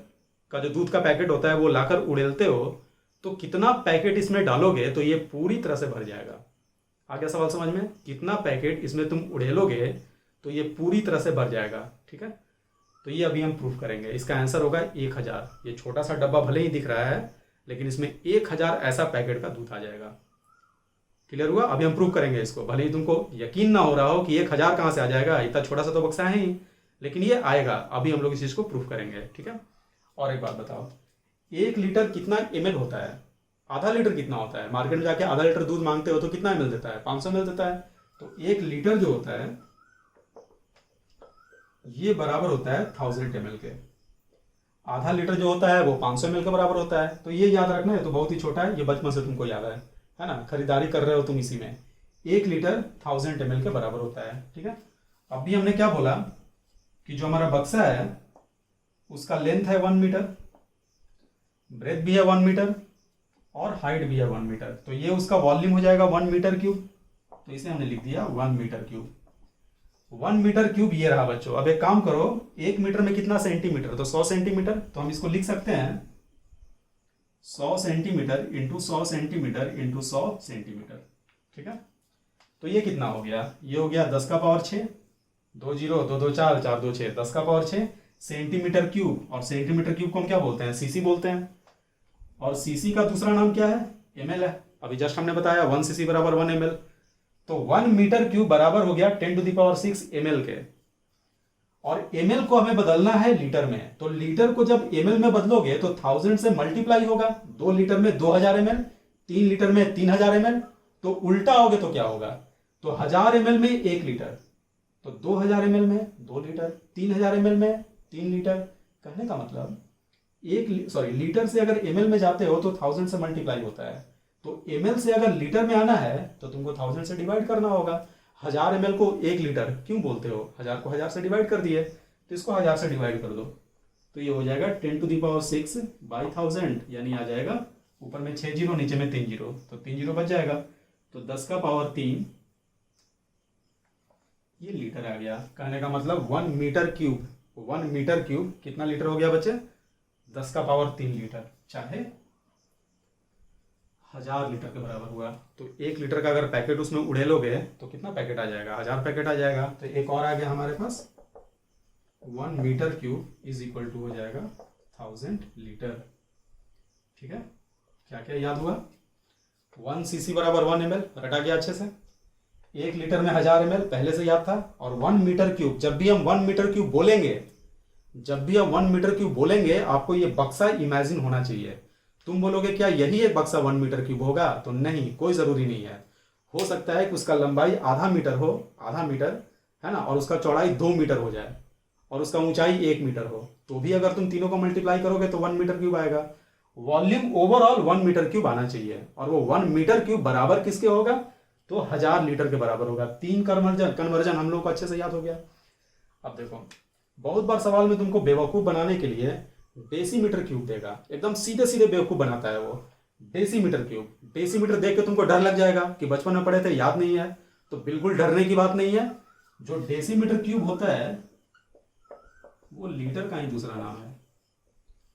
का जो दूध का पैकेट होता है वो लाकर उड़ेलते हो, तो कितना पैकेट इसमें डालोगे तो ये पूरी तरह से भर जाएगा। आ गया सवाल समझ में? कितना पैकेट इसमें तुम उड़ेलोगे तो ये पूरी तरह से भर जाएगा। ठीक है, तो ये अभी हम प्रूफ करेंगे। इसका आंसर होगा 1000। ये छोटा सा डब्बा भले ही दिख रहा है, लेकिन इसमें 1000 ऐसा पैकेट का दूध आ जाएगा। क्लियर हुआ? अभी हम प्रूफ करेंगे इसको। भले ही तुमको यकीन ना हो रहा हो कि 1000 कहाँ से आ जाएगा, इतना छोटा सा तो बक्सा है ही, लेकिन ये आएगा। अभी हम लोग इस चीज़ को प्रूफ करेंगे। ठीक है, और एक बात बताओ, 1 लीटर कितना ml होता है? आधा लीटर कितना होता है? मार्केट में जाके आधा लीटर दूध मांगते हो तो कितना ml देता है? 500 ml देता है। तो 1 लीटर जो होता है ये बराबर होता है 1000 ml के। आधा लीटर जो होता है वो 500 ml के बराबर होता है। तो ये याद रखना है, तो बहुत ही छोटा है, ये बचपन से तुमको याद है ना, खरीदारी कर रहे हो तुम इसी में। 1 लीटर 1000 ml के बराबर होता है। ठीक है, अभी हमने क्या बोला कि जो हमारा बक्सा है उसका लेंथ है 1 मीटर, ब्रेथ भी है 1 मीटर और हाइट भी है 1 मीटर। तो ये उसका वॉल्यूम हो जाएगा 1 मीटर क्यूब। तो इसे हमने लिख दिया 1 मीटर क्यूब। 1 मीटर क्यूब ये रहा बच्चों। अब एक काम करो, 1 मीटर में कितना सेंटीमीटर, तो 100 सेंटीमीटर। तो हम इसको लिख सकते हैं 100 centimetre into 100 centimetre into 100 centimetre. ठीक है, तो ये कितना हो गया, ये हो गया 10 का पावर 6, 2 0 2 2 4 4 2 6, 10 का पावर 6 सेंटीमीटर क्यूब। और सेंटीमीटर क्यूब को हम क्या बोलते हैं, सीसी बोलते हैं। और सीसी का दूसरा नाम क्या है, एमएल है। अभी जस्ट हमने बताया 1 सीसी बराबर 1 एमएल। तो 1 मीटर क्यूब बराबर हो गया 10⁻6 एमएल के। और एमएल को हमें बदलना है लीटर में। तो लीटर को जब एमएल में बदलोगे तो 1000 से मल्टीप्लाई होगा। 2 लीटर में 2000 एमएल, 3 लीटर में 3000 एमएल। तो उल्टा होगे तो क्या होगा, तो 1000 एमएल में 1 लीटर, तो 2000 एमएल में 2 लीटर, 3000 एमएल में 3 लीटर। कहने का मतलब लीटर से अगर एमएल में जाते हो तो 1000 से मल्टीप्लाई होता है। तो एमएल से अगर लीटर में आना है तो तुमको 1000 से डिवाइड करना होगा। 1000 एमएल को 1 लीटर क्यों बोलते हो, 1000 को 1000 से डिवाइड कर दिए, तो इसको 1000 से डिवाइड कर दो। तो ये हो जाएगा 10⁻6/1000, यानी आ जाएगा ऊपर में 6 जीरो नीचे में 3 जीरो, तो 3 जीरो बच जाएगा। तो 10 का पावर 3 ये लीटर आ गया। कहने का मतलब 1 मीटर क्यूब कितना लीटर हो गया बच्चे, 10 का पावर 3 लीटर, चाहे 1000 लीटर के बराबर हुआ। तो 1 लीटर का अगर पैकेट उसमें उड़ेलोगे तो कितना पैकेट आ जाएगा, 1000 पैकेट आ जाएगा। तो एक और आ गया हमारे पास, 1 metre cube is equal to हो जाएगा 1000 लीटर। ठीक है, क्या क्या याद हुआ, 1 सीसी बराबर 1 एमएल, रटा गया अच्छे से। 1 लीटर में 1000 एमएल पहले से याद था। और 1 मीटर क्यूब, जब भी हम 1 मीटर क्यूब बोलेंगे आपको ये बक्सा इमेजिन होना चाहिए। तुम बोलोगे क्या यही एक बक्सा 1 मीटर क्यूब होगा, तो नहीं, कोई जरूरी नहीं है। हो सकता है कि उसका लंबाई आधा मीटर हो, आधा मीटर है ना, और उसका चौड़ाई 2 मीटर हो जाए और उसका ऊंचाई 1 मीटर हो, तो भी अगर तुम तीनों को मल्टीप्लाई करोगे तो 1 मीटर क्यूब आएगा। वॉल्यूम ओवरऑल 1 मीटर क्यूब आना चाहिए, और वो 1 मीटर क्यूब बराबर किसके होगा, तो 1000 लीटर के बराबर होगा। 3 कन्वर्जन हम लोग को अच्छे से याद हो गया। अब देखो, बहुत बार सवाल में तुमको बेवकूफ बनाने के लिए डेसीमीटर क्यूब देगा, एकदम सीधे सीधे बेवकूफ बनाता है वो। डेसीमीटर क्यूब, डेसीमीटर देख के तुमको डर लग जाएगा कि बचपन में पढ़े थे याद नहीं है, तो बिल्कुल डरने की बात नहीं है। जो डेसीमीटर क्यूब होता है वो लीटर का ही दूसरा नाम है।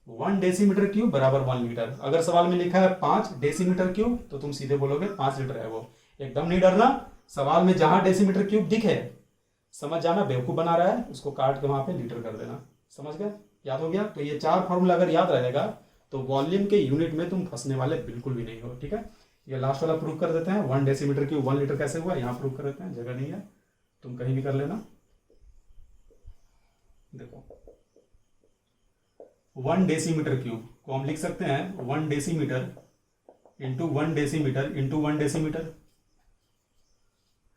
1 डेसीमीटर क्यूब बराबर 1 लीटर। अगर सवाल में लिखा है 5 डेसीमीटर क्यूब तो तुम सीधे बोलोगे 5 लीटर है वो। एकदम नहीं डरना, सवाल में जहां डेसीमीटर क्यूब दिखे समझ जाना बेवकूफ बना रहा है, उसको काट के वहां पे लीटर कर देना। समझ गए, याद हो गया। तो ये 4 फॉर्मूला अगर याद रहेगा तो वॉल्यूम के यूनिट में तुम फंसने वाले बिल्कुल भी नहीं हो। ठीक है, ये लास्ट वाला प्रूव कर देते हैं। 1 डेसीमीटर क्यूब 1 लीटर कैसे हुआ, यहाँ प्रूव कर देते हैं, जगह नहीं है, तुम कहीं भी कर लेना। देखो 1 डेसीमीटर क्यूब को हम लिख सकते हैं 1 decimetre into 1 decimetre into 1 decimetre.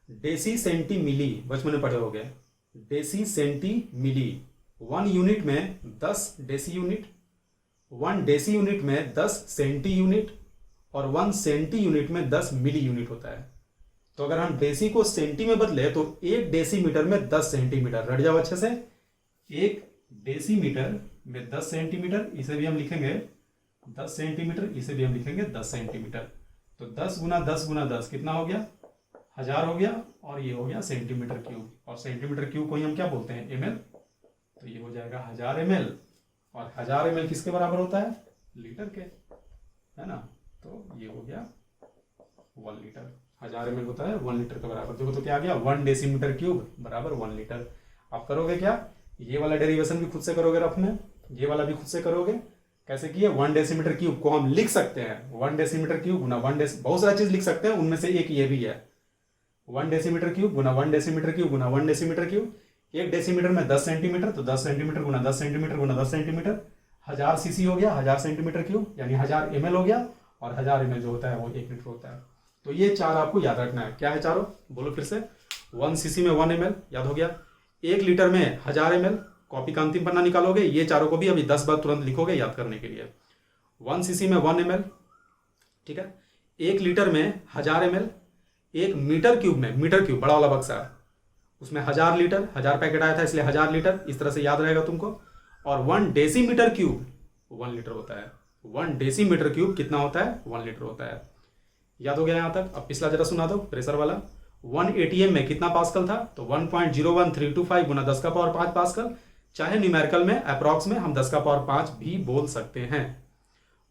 Deci centi milli बचपन में पढ़े हो गए, डेसी सेंटी मिली। 1 यूनिट में 10 डेसी यूनिट, 1 डेसी यूनिट में 10 सेंटी यूनिट, और 1 सेंटी यूनिट में 10 मिली यूनिट होता है। तो अगर हम डेसी को सेंटी में बदले तो 1 डेसीमीटर में 10 सेंटीमीटर। रट जाओ अच्छे से, 1 डेसीमीटर में 10 सेंटीमीटर, इसे भी हम लिखेंगे 10 सेंटीमीटर, इसे भी हम लिखेंगे 10 सेंटीमीटर। तो 10 गुना 10 गुना 10 कितना हो गया, 1000 हो गया। और ये हो गया सेंटीमीटर क्यूब, और सेंटीमीटर क्यूब को ही हम क्या बोलते हैं, एमएल। तो ये हो जाएगा 1000 एमएल, और 1000 एमएल किसके बराबर होता है, लीटर के, है ना। तो ये हो गया 1 लीटर। 1000 एमएल होता है 1 लीटर के बराबर। देखो तो क्या आ गया, 1 डेसीमीटर क्यूब बराबर 1 लीटर। आप करोगे क्या, ये वाला डेरिवेशन भी खुद से करोगे रफ में, ये वाला भी खुद से करोगे। कैसे किए, 1 डेसीमीटर क्यूब को हम लिख सकते हैं 1 डेसीमीटर क्यूब गुना 1 बहुत सारा चीज लिख सकते हैं, उनमें से एक ये भी है। 1 डेसीमीटर क्यूब गुना 1 डेसीमीटर क्यूब गुना 1 डेसीमीटर क्यूब। 1 डेसीमीटर में 10 सेंटीमीटर, तो 10 सेंटीमीटर गुना 10 सेंटीमीटर गुना 10 सेंटीमीटर। 1000 सीसी हो गया, 1000 सेंटीमीटर क्यूब, यानी 1000 एमएल हो गया। और 1000 एमएल जो होता है वो 1 लीटर होता है। तो ये 4 आपको याद रखना है। क्या है चारों, बोलो फिर से। 1 सीसी में 1 एमएल याद हो गया, 1 लीटर में 1000 एमएल, कॉपी का अंतिम पन्ना निकालोगे, ये चारों को भी अभी 10 बार तुरंत लिखोगे याद करने के लिए। 1 सीसी में 1 एमएल, ठीक है। 1 लीटर में 1000 एमएल, 1 मीटर क्यूब में, मीटर क्यूब बड़ा वाला बक्सा, उसमें 1000 लीटर, 1000 पैकेट आया था इसलिए 1000 लीटर, इस तरह से याद रहेगा तुमको। और 1 डेसीमीटर क्यूब 1 लीटर होता है। 1 डेसीमीटर क्यूब कितना होता है, 1 लीटर होता है। याद हो गया यहाँ तक। अब पिछला जरा सुना दो, प्रेशर वाला। 1 एटीएम में कितना पास्कल था, तो 1.01325 गुना 10 का पावर 5 पास्कल, चाहे न्यूमेरिकल में अप्रॉक्स में हम 10 का पावर 5 भी बोल सकते हैं।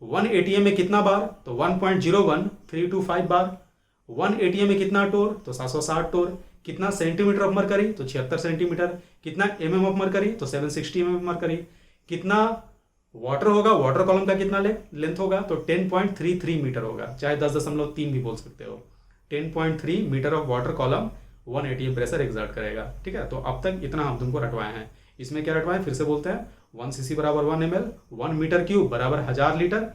1 एटीएम में कितना बार, तो 1.01325 बार। 1 एटीएम में कितना टोर, तो 760 टोर। कितना सेंटीमीटर ऑफ मरकरी, तो 76 सेंटीमीटर। कितना एमएम ऑफ मरकरी, तो 760 एमएम मरकरी। कितना वाटर होगा, वाटर कॉलम का कितना लेंथ होगा, तो 10.33 मीटर होगा, चाहे 10.3 भी बोल सकते हो। 10.3 metre of water column 1 ATM pressure exert करेगा। ठीक है, तो अब तक इतना हम तुमको रटवाए हैं। इसमें क्या रटवाए, फिर से बोलते हैं। 1 सीसी बराबर 1 ml, 1 मीटर क्यूब बराबर 1000 लीटर,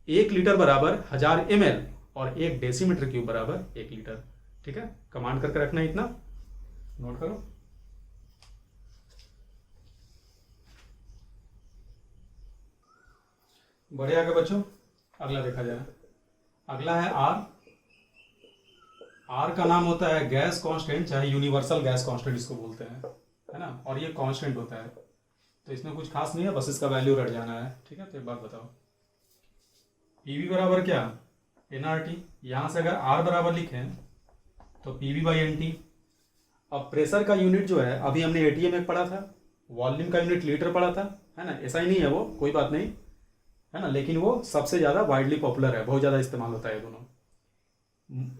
1 लीटर बराबर 1000 ml और 1 डेसीमीटर क्यूब बराबर 1 लीटर। ठीक है, कमांड करके रखना, इतना नोट करो। बढ़िया आगे बच्चों, अगला देखा जाए। अगला है आर। आर का नाम होता है गैस कांस्टेंट, चाहे यूनिवर्सल गैस कांस्टेंट इसको बोलते हैं, है ना, और ये कांस्टेंट होता है। तो इसमें कुछ खास नहीं है, बस इसका वैल्यू रट जाना है। ठीक है, तो एक बात बताओ, पीवी बराबर क्या, एनआरटी। यहां से अगर आर बराबर लिखें तो पीवी बाई एनटी। अब प्रेशर का यूनिट जो है, अभी हमने एटीएम एक पढ़ा था, वॉल्यूम का यूनिट लीटर पढ़ा था, है ना। ऐसा ही नहीं है वो, कोई बात नहीं, है ना, लेकिन वो सबसे ज्यादा वाइडली पॉपुलर है, बहुत ज्यादा इस्तेमाल होता है दोनों।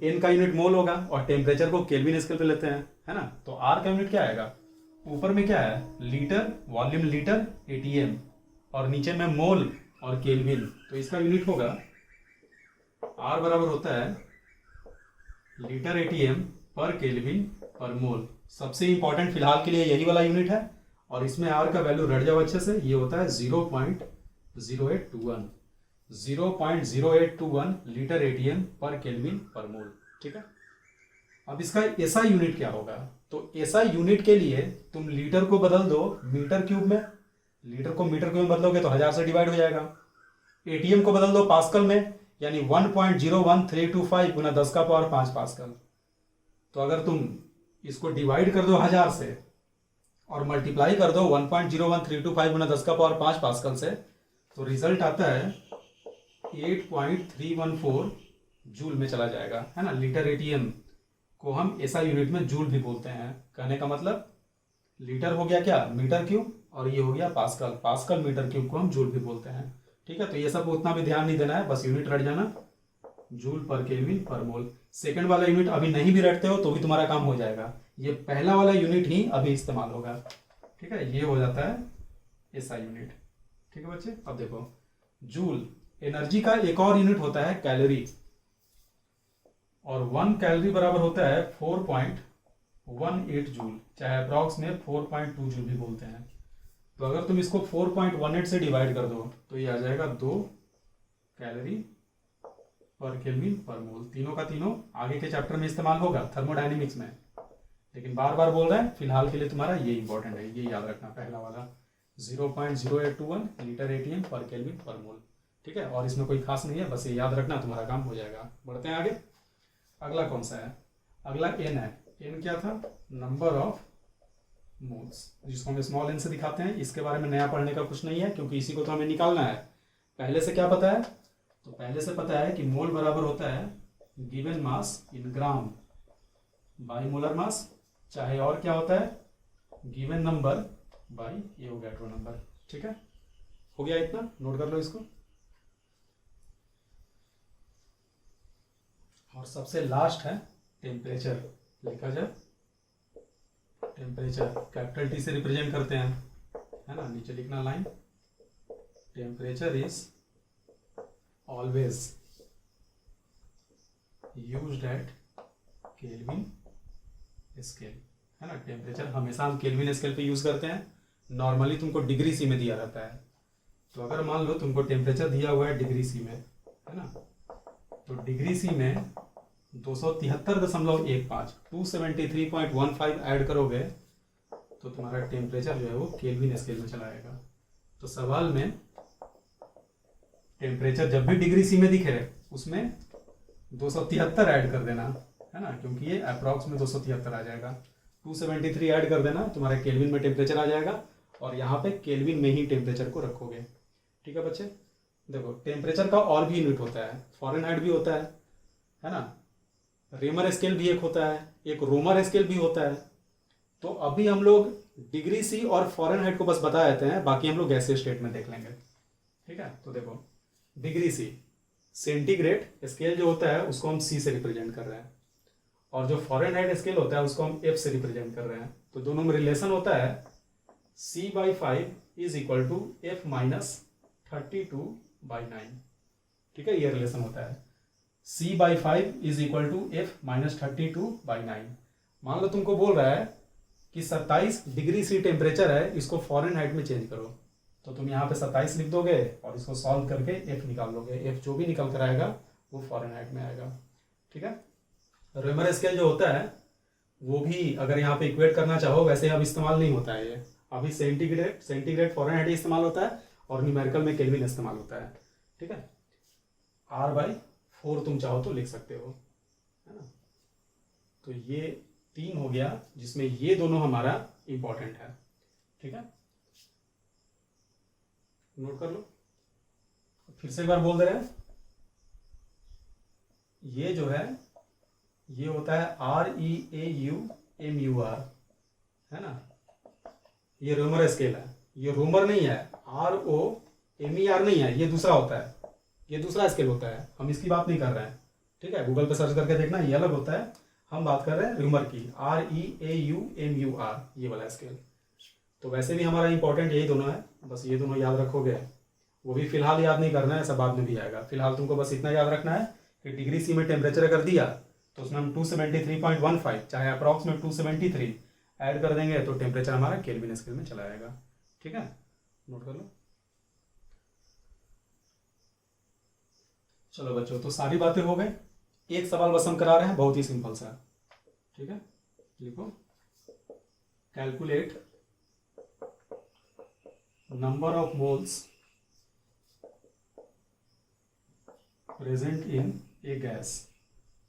एन का यूनिट मोल होगा और टेम्परेचर को केल्विन स्केल पे लेते हैं, है ना। तो आर का यूनिट क्या आएगा, ऊपर में क्या है, लीटर, वॉल्यूम लीटर, एटीएम, और नीचे में मोल और केल्विन। तो इसका यूनिट होगा, आर बराबर होता है लीटर एटीएम पर केल्विन पर मोल। सबसे इंपॉर्टेंट फिलहाल के लिए यही वाला यूनिट है, और इसमें आर का वैल्यू रट जाओ अच्छे से, ये होता है 0.0821, 0.0821 लीटर एटीएम पर केल्विन पर मोल। ठीक है, अब इसका एसआई यूनिट क्या होगा, तो एसआई यूनिट के लिए तुम लीटर को बदल दो मीटर क्यूब में, लीटर को मीटर क्यूब में बदलोगे तो 1000 से डिवाइड हो जाएगा। एटीएम को बदल दो पास्कल में, यानी 1.01325 गुना 10 का पावर 5 पास्कल। तो अगर तुम इसको डिवाइड कर दो 1000 से और मल्टीप्लाई कर दो 1.01325 गुना 10 का पावर 5 पास्कल से, तो रिजल्ट आता है 8.314 जूल में चला जाएगा, है ना। लीटर एटीएम को हम ऐसा यूनिट में जूल भी बोलते हैं। कहने का मतलब लीटर हो गया क्या, मीटर क्यूब, और ये हो गया पास्कल, पास्कल मीटर क्यूब को हम जूल भी बोलते हैं। ठीक है, तो ये सब उतना भी ध्यान नहीं देना है, बस यूनिट रट जाना, जूल पर केल्विन पर मोल। सेकंड वाला यूनिट अभी नहीं भी रटते हो तो भी तुम्हारा काम हो जाएगा, ये पहला वाला यूनिट ही अभी इस्तेमाल होगा। ठीक है, ये हो जाता है एसआई यूनिट। ठीक है बच्चे, अब देखो, जूल एनर्जी का एक और यूनिट होता है कैलोरी, और 1 कैलोरी बराबर होता है 4.18 जूल, चाहे अप्रॉक्स में 4.2 जूल भी बोलते हैं। तो अगर तुम इसको 4.18 से डिवाइड कर दो तो ये आ जाएगा 2 कैलोरी पर केल्विन पर मोल। तीनों का तीनों आगे के चैप्टर में इस्तेमाल होगा थर्मोडायनेमिक्स में, लेकिन बार बार बोल रहे हैं, फिलहाल के लिए तुम्हारा ये इंपॉर्टेंट है, ये याद रखना, पहला वाला 0.0821 लीटर एटीएम पर केल्विन पर मोल। ठीक है, और इसमें कोई खास नहीं है, बस ये याद रखना, तुम्हारा काम हो जाएगा। बढ़ते हैं आगे। अगला कौन सा है, अगला एन है। एन क्या था, नंबर ऑफ मोल्स, जिसको हम स्मॉल एन से दिखाते हैं। इसके बारे में नया पढ़ने का कुछ नहीं है, क्योंकि इसी को तो हमें निकालना है। पहले से क्या पता है, तो पहले से पता है कि मोल बराबर होता है given mass in gram by molar मास, चाहे और क्या होता है, गिवन नंबर बाई ये हो गया नंबर। ठीक है, हो गया इतना, नोट कर लो इसको। और सबसे लास्ट है टेम्परेचर, लिखा जाए टेम्परेचर, कैपिटल टी से रिप्रेजेंट करते हैं, है ना। नीचे लिखना line, temperature is always used eight kelvin scale, है ना। टेम्परेचर हमेशा हम केल्विन स्केल पे यूज करते हैं, नॉर्मली तुमको डिग्री सी में दिया रहता है। तो अगर मान लो तुमको टेम्परेचर दिया हुआ है डिग्री सी में, है ना, तो डिग्री सी में 273.15 273.15 ऐड करोगे तो तुम्हारा टेम्परेचर जो है वो केल्विन स्केल में चला आएगा। तो सवाल में टेम्परेचर जब भी डिग्री सी में दिखे उसमें 273 ऐड कर देना, है ना, क्योंकि ये अप्रॉक्स में 273 आ जाएगा। 273 ऐड कर देना, तुम्हारा केल्विन में टेम्परेचर आ जाएगा, और यहाँ पे केल्विन में ही टेम्परेचर को रखोगे। ठीक है बच्चे, देखो टेम्परेचर का और भी यूनिट होता है, फॉरेनहाइट भी होता है ना, रेमर स्केल भी एक होता है, एक रोमर स्केल भी होता है। तो अभी हम लोग डिग्री सी और फॉरेनहाइट को बस बता देते हैं, बाकी हम लोग गैसीय स्टेट में देख लेंगे। ठीक है, तो देखो डिग्री सी, सेंटीग्रेड स्केल जो होता है उसको हम सी से रिप्रेजेंट कर रहे हैं, और जो फॉरेनहाइट स्केल होता है उसको हम एफ से रिप्रेजेंट कर रहे हैं। तो दोनों में रिलेशन होता है C/5 is equal to F minus 32/9। ठीक है, ये रिलेशन होता है C/5 is equal to F minus 32/9। मान लो तुमको बोल रहा है कि 27 डिग्री सी टेम्परेचर है, इसको फॉरेनहाइट में चेंज करो, तो तुम यहाँ पे 27 लिख दोगे और इसको सॉल्व करके F निकाल लोगे। F जो भी निकल कर आएगा वो फॉरेनहाइट में आएगा। ठीक है, रेमर स्केल जो होता है वो भी अगर यहाँ पे इक्वेट करना चाहो, वैसे अब इस्तेमाल नहीं होता है ये, अभी सेंटीग्रेड फॉरेनहाइट इस्तेमाल होता है और न्यूमेरिकल में केल्विन इस्तेमाल होता है। ठीक है, R/4 तुम चाहो तो लिख सकते हो, है ना। तो ये 3 हो गया जिसमें ये दोनों हमारा इंपॉर्टेंट है। ठीक है, नोट कर लो, फिर से एक बार बोल दे रहे हैं। ये जो है ये होता है REAUMUR, है ना, ये रोमर स्केल है। ये रोमर नहीं है, ROMER नहीं है, ये दूसरा होता है, ये दूसरा स्केल होता है, हम इसकी बात नहीं कर रहे हैं। ठीक है, गूगल पे सर्च करके देखना, ये अलग होता है, हम बात कर रहे हैं रोमर की, REAUMUR, ये वाला स्केल। तो वैसे भी हमारा इंपॉर्टेंट यही दोनों है, बस ये दोनों याद रखोगे, वो भी फिलहाल याद नहीं करना है, ऐसा बाद में भी आएगा। फिलहाल तुमको बस इतना याद रखना है कि डिग्री सी में टेम्परेचर अगर दिया तो उसमें हम 273.15 चाहे अप्रॉक्स में 273 ऐड कर देंगे तो टेम्परेचर हमारा केल्विन स्केल में चला जाएगा। ठीक है, नोट कर लो। चलो बच्चों, तो सारी बातें हो गई, एक सवाल बस हम करा रहे हैं, बहुत ही सिंपल सा। ठीक है, लिखो, calculate number of moles present in a gas.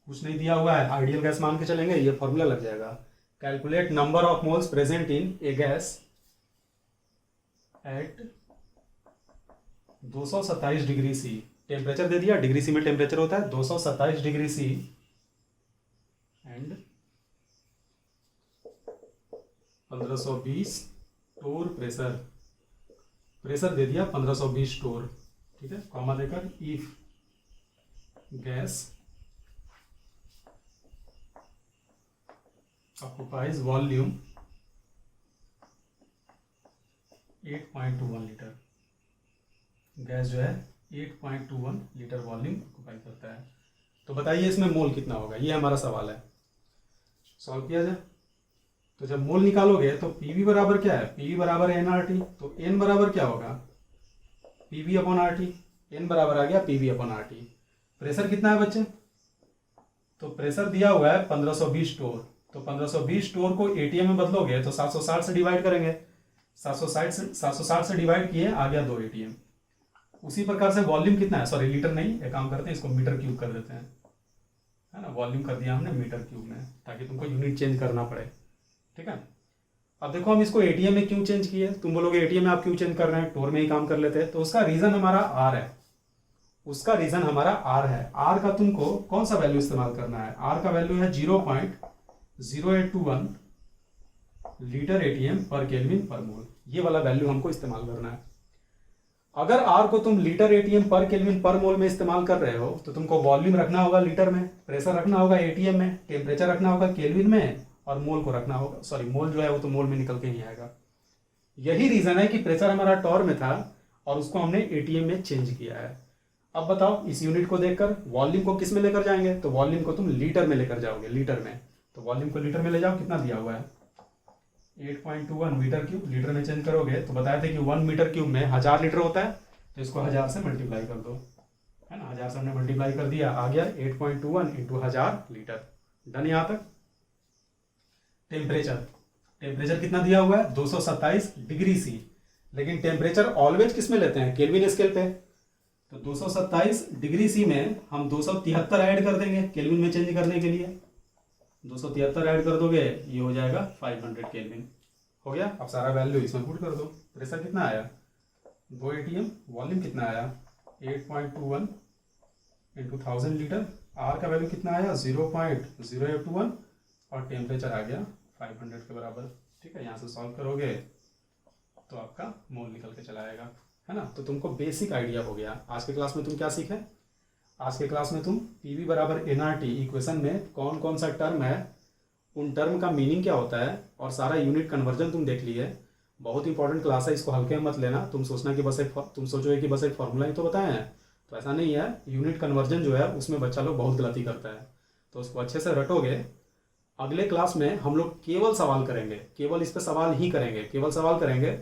कुछ नहीं दिया हुआ है, आइडियल गैस मान के चलेंगे, ये फॉर्मूला लग जाएगा। Calculate number of moles present in a gas at 227 degree C. Temperature दे दिया, डिग्री सी में टेम्परेचर होता है 227 degree C and 1520 torr pressure. Pressure दे दिया 1520 टोर। ठीक है, कॉमा देकर if gas occupies volume 8.21 litre. Gas जो है 8.21 लीटर वॉल्यूम ऑक्युपाई करता है। तो बताइए इसमें मोल कितना होगा, ये हमारा सवाल है। सॉल्व किया जाए, तो जब मोल निकालोगे तो पीवी बराबर क्या है, पीवी बराबर है NRT, तो N बराबर क्या होगा, पीवी अपॉन RT। N बराबर आ गया पीवी अपॉन RT। प्रेशर कितना है बच्चे, तो प्रेशर दिया हुआ है 1520 टोर, तो 1520 टोर को ATM में बदलोगे तो 760 से डिवाइड करेंगे, 760 से डिवाइड किए, आ गया 2 ATM। उसी प्रकार से वॉल्यूम कितना है, सॉरी लीटर नहीं, एक काम करते हैं इसको मीटर क्यूब कर देते हैं, है ना। वॉल्यूम कर दिया हमने मीटर क्यूब में, ताकि तुमको यूनिट चेंज करना पड़े। ठीक है, अब देखो हम इसको ATM में क्यों चेंज किए, तुम बोलोगे ATM में आप क्यों चेंज कर रहे हैं, टोर में ही काम कर लेते हैं। तो उसका रीजन हमारा R है, उसका रीजन हमारा R है। R का तुमको कौन सा वैल्यू इस्तेमाल करना है, R का वैल्यू है 0.0821 लीटर ATM पर केल्विन पर मोल, ये वाला वैल्यू हमको इस्तेमाल करना है। अगर R को तुम लीटर ATM पर केल्विन पर मोल में इस्तेमाल कर रहे हो तो तुमको वॉल्यूम रखना होगा लीटर में, प्रेशर रखना होगा ATM में, टेम्परेचर रखना होगा केल्विन में, और मोल को रखना होगा, सॉरी मोल जो है वो तो मोल में निकल के ही आएगा। यही रीजन है कि प्रेशर हमारा टॉर में था और उसको हमने ATM में चेंज किया है। अब बताओ इस यूनिट को देखकर वॉल्यूम को किस में लेकर जाएंगे, तो वॉल्यूम को तुम लीटर में लेकर जाओगे, लीटर में। तो वॉल्यूम को लीटर में ले जाओ, कितना दिया हुआ है 8.21 मीटर क्यूब, लीटर में चेंज करोगे तो बताए थे कि 1 मीटर क्यूब में 1000 लीटर होता है, तो इसको 1000 से मल्टीप्लाई कर दो, है ना। 1000 से हमने मल्टीप्लाई कर दिया, आ गया 8.21 इंटू 1000 लीटर। डन यहाँ तक। टेम्परेचर, टेम्परेचर कितना दिया हुआ है 227 डिग्री सी, लेकिन टेम्परेचर ऑलवेज किस में लेते हैं, केल्विन स्केल पे। तो 227 डिग्री सी में हम 273 ऐड कर देंगे केल्विन में चेंज करने के लिए, 273 ऐड कर दोगे, ये हो जाएगा 500 केल्विन। हो गया, अब सारा वैल्यू इसमें पुट कर दो। प्रेशर कितना आया 2 ATM, वॉल्यूम कितना आया 8.21 इंटू 1000 लीटर, R का वैल्यू कितना आया 0.0821 और टेम्परेचर आ गया 500 के बराबर। ठीक है, यहाँ से सॉल्व करोगे तो आपका मोल निकल के चला आएगा, है ना। तो तुमको बेसिक आइडिया हो गया। आज के क्लास में तुम क्या सीखे? आज के क्लास में तुम पीवी बराबर एनआरटी इक्वेशन में कौन कौन सा टर्म है, उन टर्म का मीनिंग क्या होता है, और सारा यूनिट कन्वर्जन तुम देख लिए। बहुत इंपॉर्टेंट क्लास है, इसको हल्के में मत लेना। तुम सोचना कि तुम सोचोगे कि बस एक फॉर्मूला ही तो बताए हैं, तो ऐसा नहीं है। यूनिट कन्वर्जन जो है उसमें बच्चा लोग बहुत गलती करता है, तो उसको अच्छे से रटोगे। अगले क्लास में हम लोग केवल सवाल करेंगे, केवल इस पर सवाल ही करेंगे, केवल सवाल करेंगे,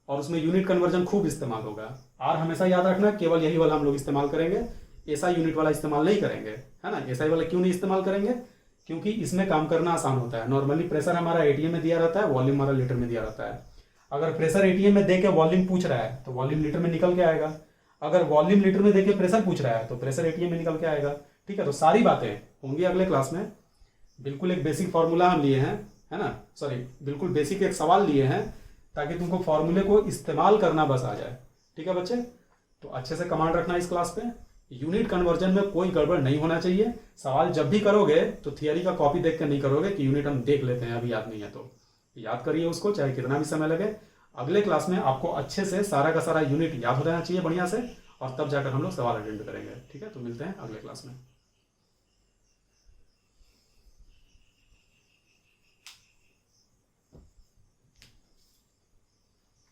और उसमें यूनिट कन्वर्जन खूब इस्तेमाल होगा। और हमेशा याद रखना, केवल यही वाला हम लोग इस्तेमाल करेंगे, ऐसा यूनिट वाला इस्तेमाल नहीं करेंगे, है ना। ऐसा वाला क्यों नहीं इस्तेमाल करेंगे? क्योंकि इसमें काम करना आसान होता है। नॉर्मली प्रेशर हमारा एटीएम में दिया रहता है, वॉल्यूम हमारा लीटर में दिया रहता है। अगर प्रेशर एटीएम में दे के वॉल्यूम पूछ रहा है तो वॉल्यूम लीटर में निकल के आएगा। अगर वॉल्यूम लीटर में दे के प्रेशर पूछ रहा है तो प्रेशर एटीएम में निकल के आएगा। ठीक है, तो सारी बातें होंगी अगले क्लास में। बिल्कुल एक बेसिक फॉर्मूला हम लिए हैं, है ना, सॉरी, बिल्कुल बेसिक एक सवाल लिए हैं ताकि तुमको फॉर्मूले को इस्तेमाल करना बस आ जाए। ठीक है बच्चे, तो अच्छे से कमांड रखना इस क्लास पे। यूनिट कन्वर्जन में कोई गड़बड़ नहीं होना चाहिए। सवाल जब भी करोगे तो थियरी का कॉपी देख कर नहीं करोगे कि यूनिट हम देख लेते हैं, अभी याद नहीं है तो याद करिए उसको, चाहे कितना भी समय लगे। अगले क्लास में आपको अच्छे से सारा का सारा यूनिट याद हो जाना चाहिए बढ़िया से, और तब जाकर हम लोग सवाल अटेंड करेंगे। ठीक है, तो मिलते हैं अगले क्लास में।